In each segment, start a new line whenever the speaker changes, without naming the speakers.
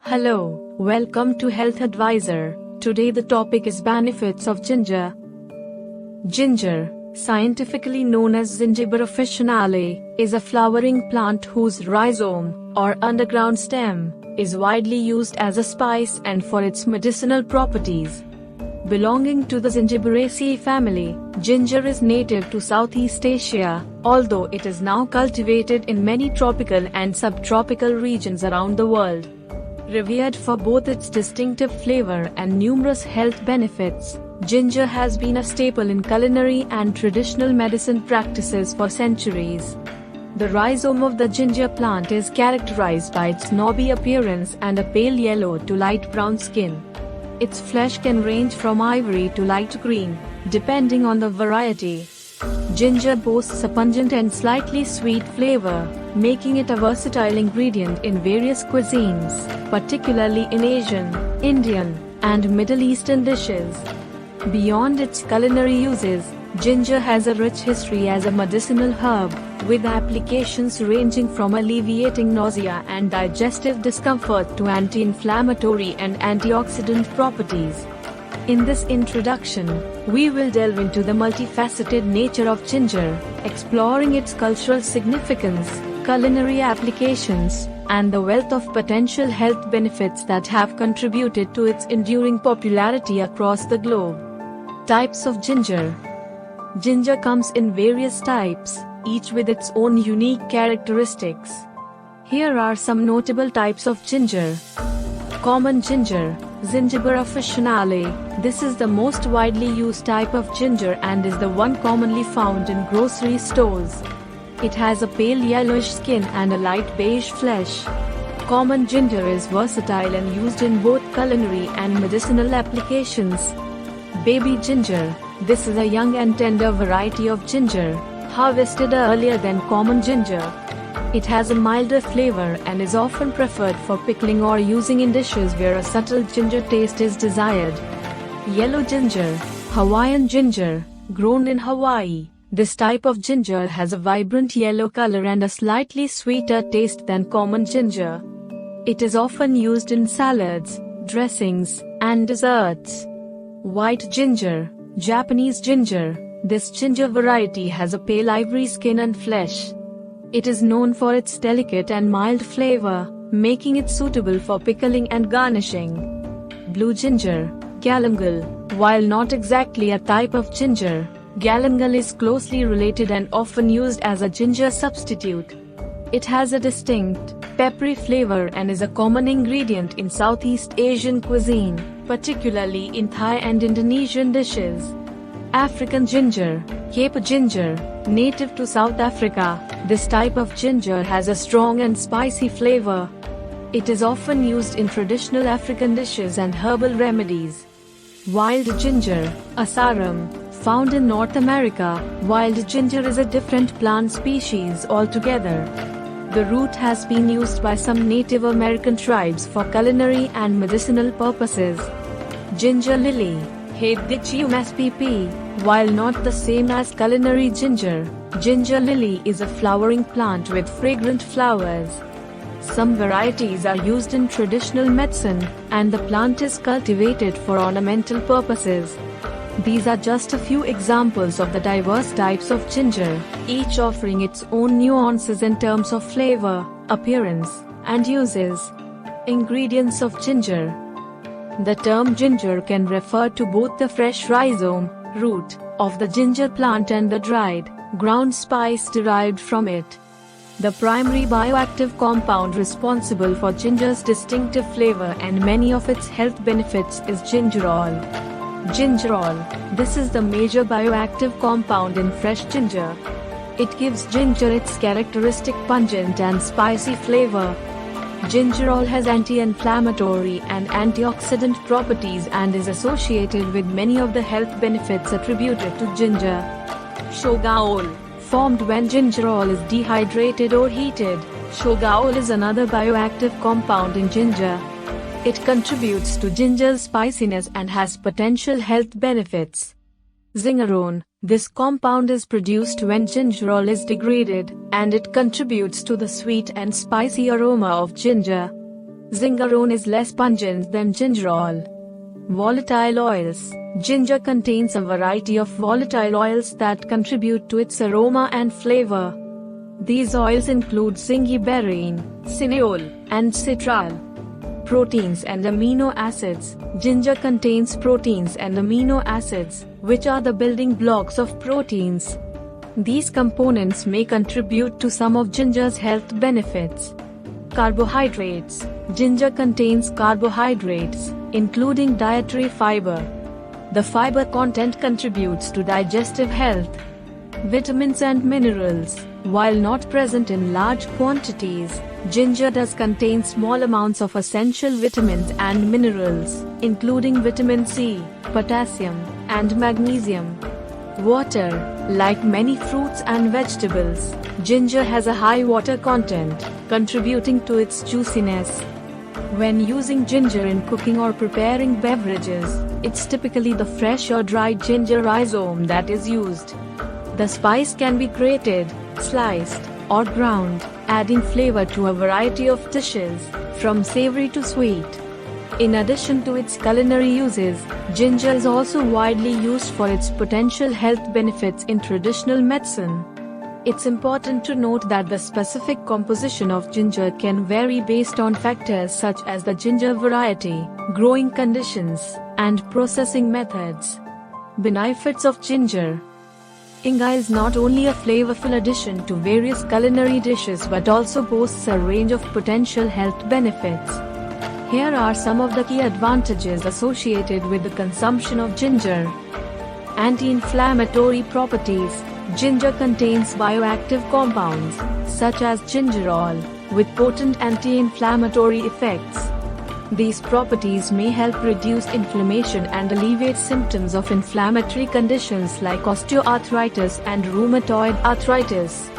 Hello, welcome to Health Advisor. Today the topic is benefits of ginger. Ginger, scientifically known as Zingiber officinale, is a flowering plant whose rhizome, or underground stem, is widely used as a spice and for its medicinal properties. Belonging to the Zingiberaceae family, ginger is native to Southeast Asia, although it is now cultivated in many tropical and subtropical regions around the world. Revered for both its distinctive flavor and numerous health benefits, ginger has been a staple in culinary and traditional medicine practices for centuries. The rhizome of the ginger plant is characterized by its knobby appearance and a pale yellow to light brown skin. Its flesh can range from ivory to light green, depending on the variety. Ginger boasts a pungent and slightly sweet flavor, making it a versatile ingredient in various cuisines, particularly in Asian, Indian, and Middle Eastern dishes. Beyond its culinary uses, ginger has a rich history as a medicinal herb, with applications ranging from alleviating nausea and digestive discomfort to anti-inflammatory and antioxidant properties. In this introduction, we will delve into the multifaceted nature of ginger, exploring its cultural significance, culinary applications, and the wealth of potential health benefits that have contributed to its enduring popularity across the globe. Types of ginger. Ginger comes in various types, each with its own unique characteristics. Here are some notable types of ginger. Common ginger, Zingiber officinale. This is the most widely used type of ginger and is the one commonly found in grocery stores. It has a pale yellowish skin and a light beige flesh. Common ginger is versatile and used in both culinary and medicinal applications. Baby ginger. This is a young and tender variety of ginger, harvested earlier than common ginger. It has a milder flavor and is often preferred for pickling or using in dishes where a subtle ginger taste is desired. Yellow ginger, Hawaiian ginger, grown in Hawaii. This type of ginger has a vibrant yellow color and a slightly sweeter taste than common ginger. It is often used in salads, dressings, and desserts. White ginger, Japanese ginger. This ginger variety has a pale ivory skin and flesh. It is known for its delicate and mild flavor, making it suitable for pickling and garnishing. Blue ginger, galangal. While not exactly a type of ginger, galangal is closely related and often used as a ginger substitute. It has a distinct, peppery flavor and is a common ingredient in Southeast Asian cuisine, particularly in Thai and Indonesian dishes. African ginger, Cape ginger, native to South Africa. This type of ginger has a strong and spicy flavor. It is often used in traditional African dishes and herbal remedies. Wild ginger, Asarum, found in North America. Wild ginger is a different plant species altogether. The root has been used by some Native American tribes for culinary and medicinal purposes. Ginger lily, Hedychium spp. While not the same as culinary ginger, ginger lily is a flowering plant with fragrant flowers. Some varieties are used in traditional medicine, and the plant is cultivated for ornamental purposes. These are just a few examples of the diverse types of ginger, each offering its own nuances in terms of flavor, appearance, and uses. Ingredients of ginger. The term ginger can refer to both the fresh rhizome, root, of the ginger plant and the dried, ground spice derived from it. The primary bioactive compound responsible for ginger's distinctive flavor and many of its health benefits is gingerol. Gingerol. This is the major bioactive compound in fresh ginger. It gives ginger its characteristic pungent and spicy flavor. Gingerol has anti-inflammatory and antioxidant properties and is associated with many of the health benefits attributed to ginger. Shogaol, formed when gingerol is dehydrated or heated. Shogaol is another bioactive compound in ginger. It contributes to ginger's spiciness and has potential health benefits. Zingerone. This compound is produced when gingerol is degraded, and it contributes to the sweet and spicy aroma of ginger. Zingerone is less pungent than gingerol. Volatile oils. Ginger contains a variety of volatile oils that contribute to its aroma and flavor. These oils include zingiberine, cineol, and citral. Proteins and amino acids. Ginger contains proteins and amino acids, which are the building blocks of proteins. These components may contribute to some of ginger's health benefits. Carbohydrates. Ginger contains carbohydrates, including dietary fiber. The fiber content contributes to digestive health. Vitamins and minerals. While not present in large quantities, ginger does contain small amounts of essential vitamins and minerals, including vitamin C, potassium, and magnesium. Water. Like many fruits and vegetables, ginger has a high water content, contributing to its juiciness. When using ginger in cooking or preparing beverages, it's typically the fresh or dried ginger rhizome that is used. The spice can be grated, sliced, or ground, adding flavor to a variety of dishes, from savory to sweet. In addition to its culinary uses, ginger is also widely used for its potential health benefits in traditional medicine. It's important to note that the specific composition of ginger can vary based on factors such as the ginger variety, growing conditions, and processing methods. Benefits of ginger. Ginger is not only a flavorful addition to various culinary dishes but also boasts a range of potential health benefits. Here are some of the key advantages associated with the consumption of ginger. Anti-inflammatory properties. Ginger contains bioactive compounds, such as gingerol, with potent anti-inflammatory effects. These properties may help reduce inflammation and alleviate symptoms of inflammatory conditions like osteoarthritis and rheumatoid arthritis.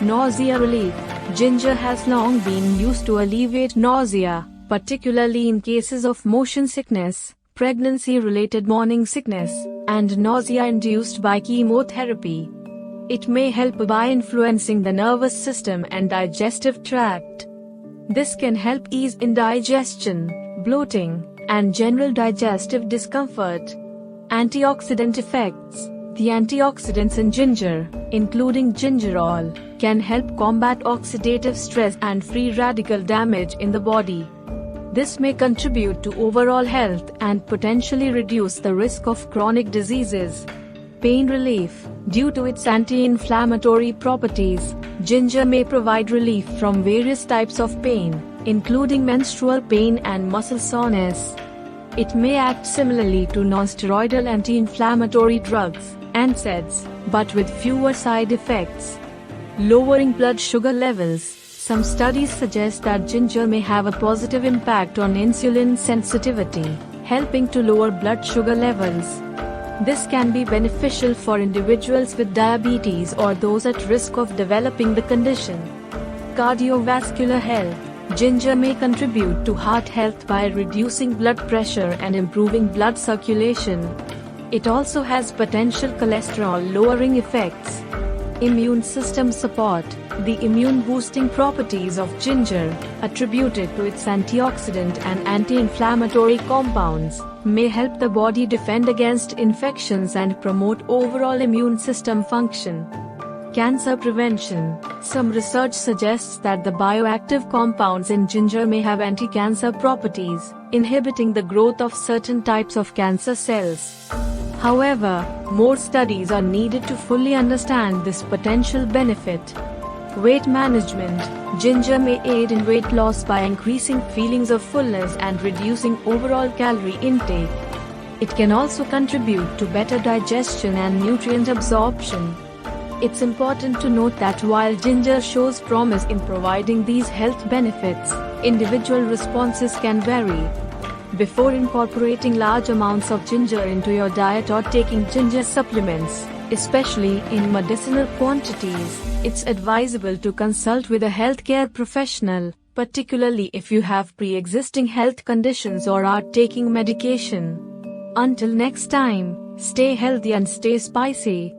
Nausea relief. Ginger has long been used to alleviate nausea, particularly in cases of motion sickness, pregnancy-related morning sickness, and nausea induced by chemotherapy. It may help by influencing the nervous system and digestive tract. This can help ease indigestion, bloating, and general digestive discomfort. Antioxidant effects. The antioxidants in ginger, including gingerol, can help combat oxidative stress and free radical damage in the body. This may contribute to overall health and potentially reduce the risk of chronic diseases. Pain relief. Due to its anti-inflammatory properties, ginger may provide relief from various types of pain, including menstrual pain and muscle soreness. It may act similarly to non-steroidal anti-inflammatory drugs, NSAIDs, but with fewer side effects. Lowering blood sugar levels. Some studies suggest that ginger may have a positive impact on insulin sensitivity, helping to lower blood sugar levels. This can be beneficial for individuals with diabetes or those at risk of developing the condition. Cardiovascular health. Ginger may contribute to heart health by reducing blood pressure and improving blood circulation. It also has potential cholesterol-lowering effects. Immune system support. The immune-boosting properties of ginger, attributed to its antioxidant and anti-inflammatory compounds, may help the body defend against infections and promote overall immune system function. Cancer prevention. Some research suggests that the bioactive compounds in ginger may have anti-cancer properties, inhibiting the growth of certain types of cancer cells. However, more studies are needed to fully understand this potential benefit. Weight management. Ginger may aid in weight loss by increasing feelings of fullness and reducing overall calorie intake. It can also contribute to better digestion and nutrient absorption. It's important to note that while ginger shows promise in providing these health benefits, individual responses can vary. Before incorporating large amounts of ginger into your diet or taking ginger supplements, especially in medicinal quantities, it's advisable to consult with a healthcare professional, particularly if you have pre-existing health conditions or are taking medication. Until next time, stay healthy and stay spicy.